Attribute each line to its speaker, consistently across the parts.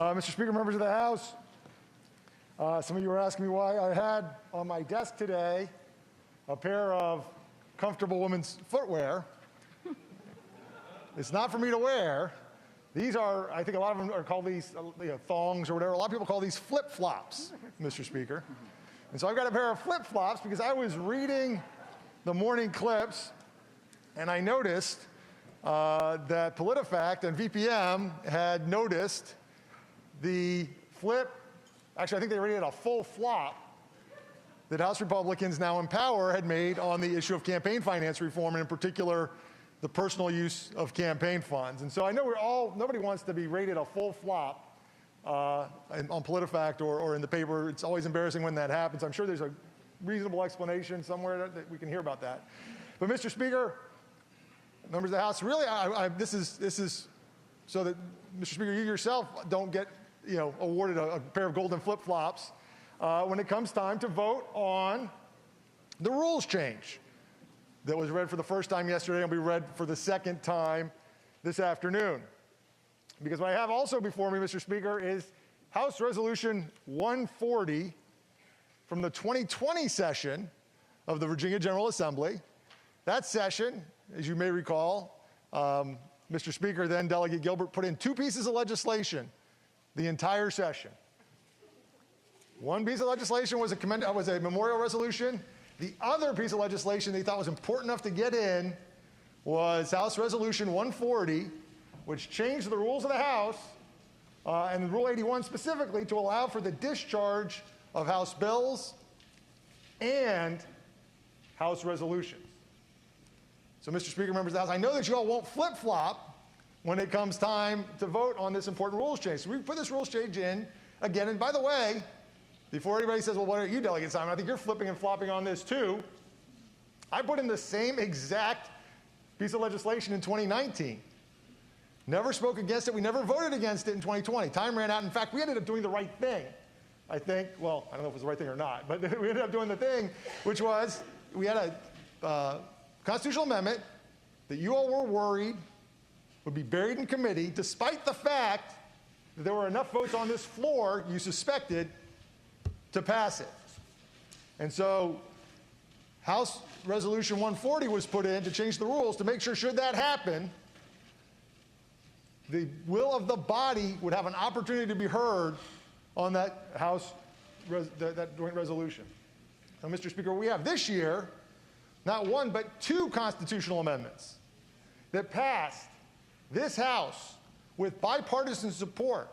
Speaker 1: Mr. Speaker, members of the House, some of you were asking me why I had on my desk today a pair of comfortable women's footwear. It's not for me to wear. These are, I think a lot of them are called these thongs or whatever. A lot of people call these flip-flops, Mr. Speaker. And so I've got a pair of flip-flops because I was reading the morning clips and I noticed that PolitiFact and VPM had noticed the flip, actually I think they rated it a full flop, that House Republicans now in power had made on the issue of campaign finance reform, and in particular, the personal use of campaign funds. And so I know nobody wants to be rated a full flop on PolitiFact or in the paper. It's always embarrassing when that happens. I'm sure there's a reasonable explanation somewhere that we can hear about that. But Mr. Speaker, members of the House, really, this is so that, Mr. Speaker, you yourself don't get awarded a pair of golden flip-flops when it comes time to vote on the rules change that was read for the first time yesterday and will be read for the second time this afternoon. Because what I have also before me, Mr. Speaker, is House Resolution 140 from the 2020 session of the Virginia General Assembly. That session, as you may recall, Mr. Speaker, then Delegate Gilbert put in two pieces of legislation the entire session. One piece of legislation was a memorial resolution. The other piece of legislation they thought was important enough to get in was House Resolution 140, which changed the rules of the House and Rule 81 specifically to allow for the discharge of House bills and House resolutions. So, Mr. Speaker, members of the House, I know that you all won't flip-flop when it comes time to vote on this important rules change. So we put this rules change in again. And by the way, before anybody says, well, what are you, Delegate Simon? I think you're flipping and flopping on this too. I put in the same exact piece of legislation in 2019. Never spoke against it. We never voted against it in 2020. Time ran out. In fact, we ended up doing the right thing. I think, well, I don't know if it was the right thing or not, but we ended up doing the thing, which was we had a constitutional amendment that you all were worried would be buried in committee, despite the fact that there were enough votes on this floor, you suspected, to pass it. And so House Resolution 140 was put in to change the rules to make sure, should that happen, the will of the body would have an opportunity to be heard on that House, that joint resolution. So, Mr. Speaker, we have this year not one but two constitutional amendments that passed this House with bipartisan support.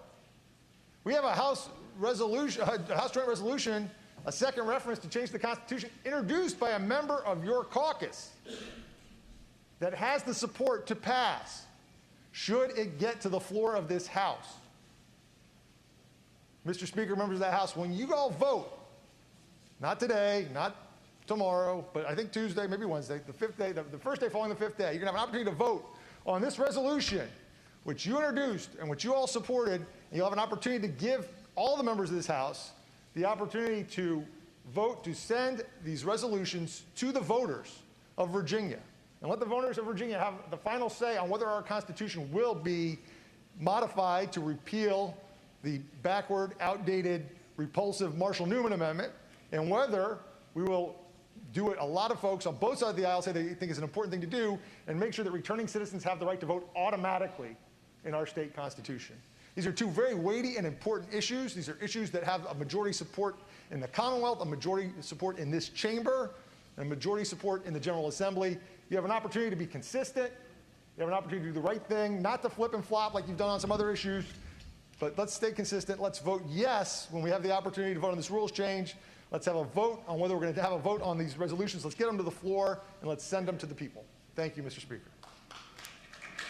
Speaker 1: We have a House resolution, a House joint resolution, a second reference to change the Constitution, introduced by a member of your caucus that has the support to pass, should it get to the floor of this House. Mr. Speaker, members of the House, when you all vote, not today, not tomorrow, but I think Tuesday, maybe Wednesday, the fifth day, the first day following the fifth day, you're going to have an opportunity to vote on this resolution, which you introduced and which you all supported, and you'll have an opportunity to give all the members of this House the opportunity to vote to send these resolutions to the voters of Virginia. And let the voters of Virginia have the final say on whether our Constitution will be modified to repeal the backward, outdated, repulsive Marshall-Newman Amendment, and whether we will do what a lot of folks on both sides of the aisle say they think is an important thing to do, and make sure that returning citizens have the right to vote automatically in our state constitution. These are two very weighty and important issues. These are issues that have a majority support in the Commonwealth, a majority support in this chamber, and a majority support in the General Assembly. You have an opportunity to be consistent. You have an opportunity to do the right thing, not to flip and flop like you've done on some other issues, but let's stay consistent. Let's vote yes when we have the opportunity to vote on this rules change. Let's have a vote on whether we're going to have a vote on these resolutions. Let's get them to the floor, and let's send them to the people. Thank you, Mr. Speaker.